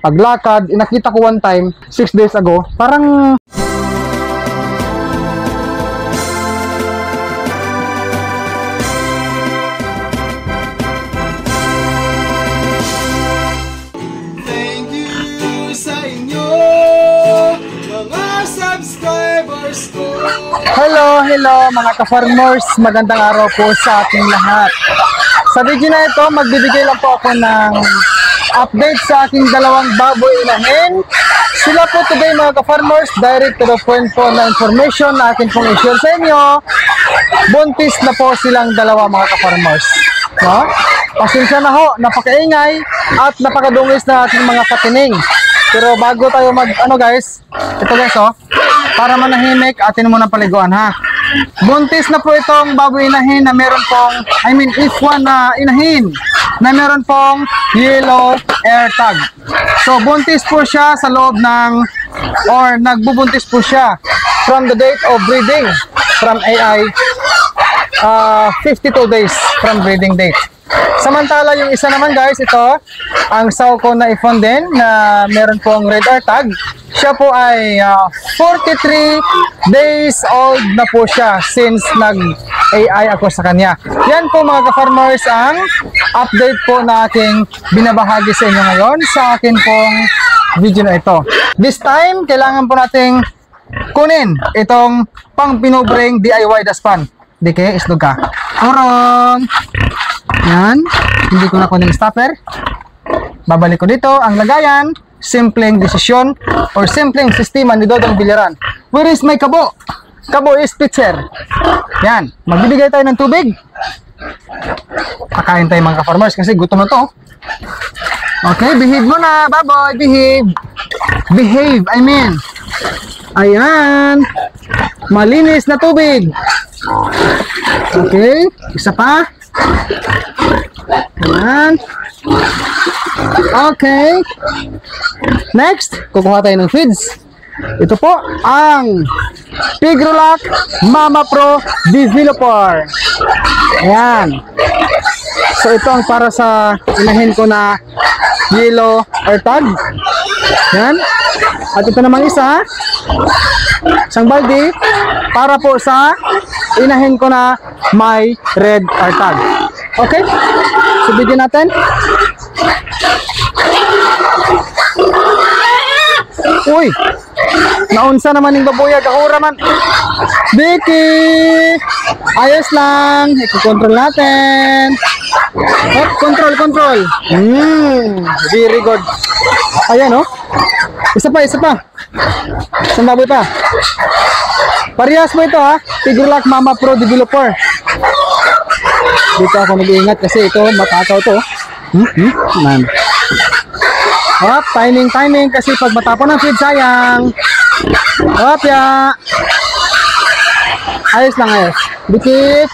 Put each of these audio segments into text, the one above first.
paglakad. Nakita ko one time, 6 days ago, parang Thank you sa inyo, mga subscribers ko. hello mga ka-farmers, magandang araw po sa ating lahat. Sa video na ito, magbibigay lang po ako ng update sa aking dalawang baboy inahin. Sila po today mga ka-farmers, direct to the point po na information na akin pong i-share sa inyo. Buntis na po silang dalawa mga ka-farmers, no? Pasensya na ho, napakaingay at napakadungis na ating mga patining. Pero bago tayo guys, ito guys para manahimik, atin muna paliguan ha. Buntis na po itong baboy inahin na meron pong, F1 na inahin na meron pong yellow air tag. So buntis po siya sa loob ng, or nagbubuntis po siya from the date of breeding, from AI 52 days from breeding date. Samantala yung isa naman guys, ito ang Sauco na F1 din na meron pong red air tag. Siya po ay 43 days old na po siya since nag-AI ako sa kanya. Yan po mga ka-farmers ang update po na aking binabahagi sa inyo ngayon sa akin pong video na ito. This time, kailangan po nating kunin itong pang pinubring DIY daspan. Di kaya islog ka. Oron! Yan. Hindi ko na kunin stopper. Babalik ko dito ang lagayan. Simpleng desisyon or simpleng sistema ni Dodong Biliran. Where is my kabo? Kabo is pitcher. Yan. Magbibigay tayo ng tubig. Kakain tayo mga ka-farmers kasi gutom na to. Okay, behave mo na, baboy. Behave. Behave, Ayan. Malinis na tubig. Okay, isa pa. Ayan. Okay. Next, kukuha tayo ng feeds. Ito po ang Pigrolac Mama Pro Developer. Ayan. So ito ang para sa inahin ko na yellow air tag. Ayan. At ito naman isang balde para po sa inahin ko na may red air tag. Okay? So bigyan natin. Uy! Naunsa naman yung baboya, kahura man. Vicky! Ayos lang. Iko-control natin. Hop, control. Very good. Ayan Isa pa. Isang baboy pa. Parehas mo ito ha. Pigrolac Mama Pro Developer. Dito ako nag-iingat kasi ito, matakaw to. Man. Hop, timing kasi pag matapon ng feed sayang. Hop, ya. Ayos. Dikit.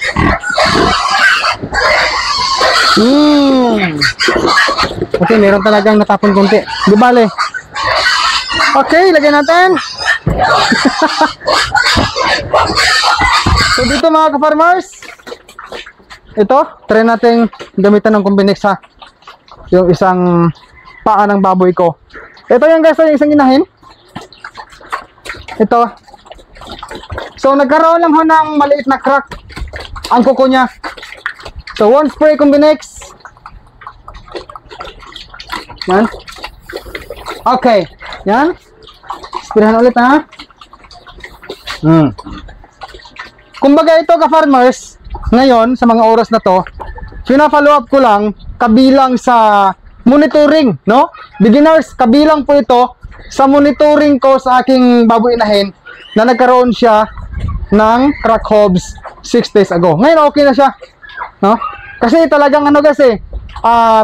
Okay, meron talagang natapon konti. Di bale. Okay, lagyan natin. So dito mga ka-farmers, ito, try natin gamitan ng Combinex ha. Yung isang paa ng baboy ko. Ito yung guys, yung isang inahin. Ito. So nagkaroon lang ng maliit na crack ang kuko niya. So one spray Combinex. Yan. Okay. Yan. Sprayhan ulit ha. Kumbaga ito ka-farmers, ngayon sa mga oras na to, pina-follow up ko lang kabilang sa monitoring, no? Beginners, kabilang po ito sa monitoring ko sa aking baboy inahin na nagkaroon siya ng crack hobs 6 days ago. Ngayon okay na siya, no? Kasi talagang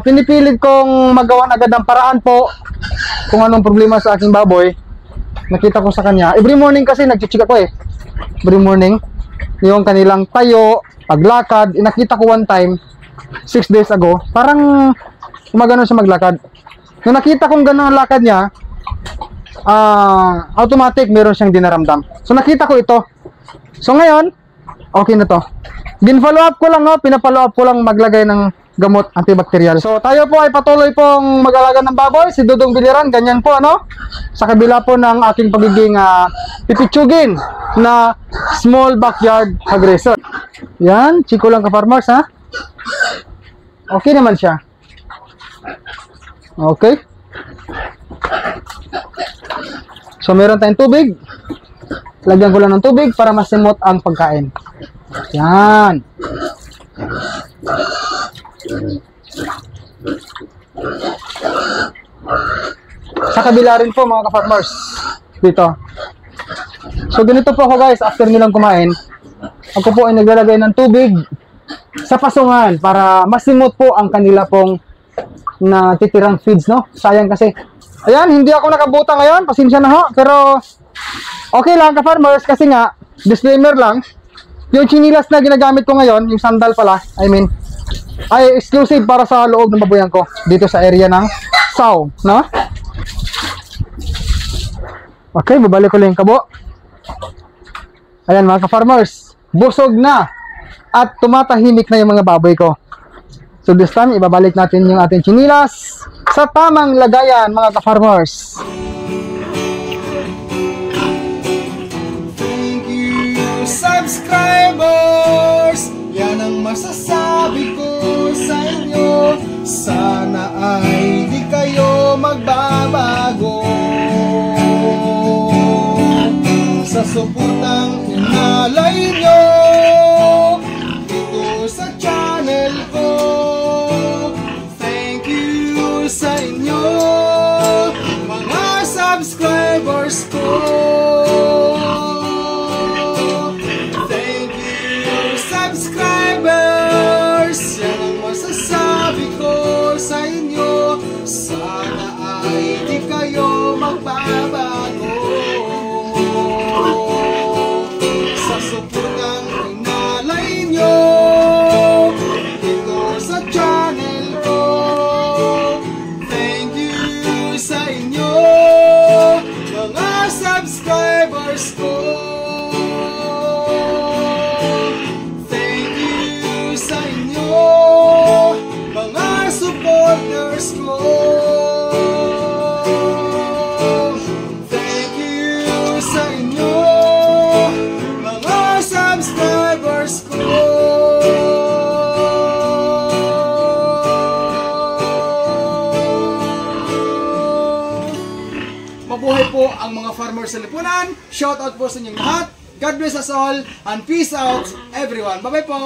pinipilit kong magawa agad ng paraan po kung anong problema sa aking baboy. Nakita ko sa kanya, every morning kasi nag-check ako every morning yung kanilang tayo, paglakad. Nakita ko one time 6 days ago, parang gumagano siya maglakad. Nung nakita kong gano'n ang lakad niya, automatic meron siyang dinaramdam. So nakita ko ito. So ngayon, okay na to. Din-follow up ko lang, no? Pina-follow up ko lang maglagay ng gamot antibacterial. So tayo po ay patuloy pong mag-alaga ng baboy, si Dudong Biliran, ganyan po ano, sa kabila po ng aking pagiging pipitsugin na small backyard hog raiser. Yan, chiko lang ka-farmers ha. Okay naman siya. Okay. So meron tayong tubig. Lagyan ko lang ng tubig para masimot ang pagkain. Yan. Sa kabila rin po mga ka-farmers. Dito. So ganito po ako guys, after nilang kumain, ako po ay naglalagay ng tubig sa pasungan para masimot po ang kanila pong natitirang feeds, no? Sayang kasi. Ayan, hindi ako nakabuta ngayon, pasensya na ho. Pero okay lang ka-farmers kasi nga, disclaimer lang, yung chinilas na ginagamit ko ngayon, yung sandal pala, ay exclusive para sa loob ng babuyan ko dito sa area ng Sao, no? Okay, babalik ko lang yung kabo. Ayan mga ka-farmers, busog na at tumatahimik na yung mga baboy ko. So this time, ibabalik natin yung ating chinilas sa tamang lagayan mga ka-farmers. Subscribers, yan ang masasabi ko sa inyo. Sana ay di kayo magbabago sa suportang inalay nyo dito sa channel ko. Thank you sa inyo mga subscribers ko. Sana ay di kayo magbabago sa suportang inalay nyo dito sa channel ko. Thank you sa inyo mga subscribers ko. Thank you sa inyo mga supporters ko. Mabuhay po ang mga farmers sa lipunan. Shout out po sa inyong lahat. God bless us all and peace out everyone. Bye bye po.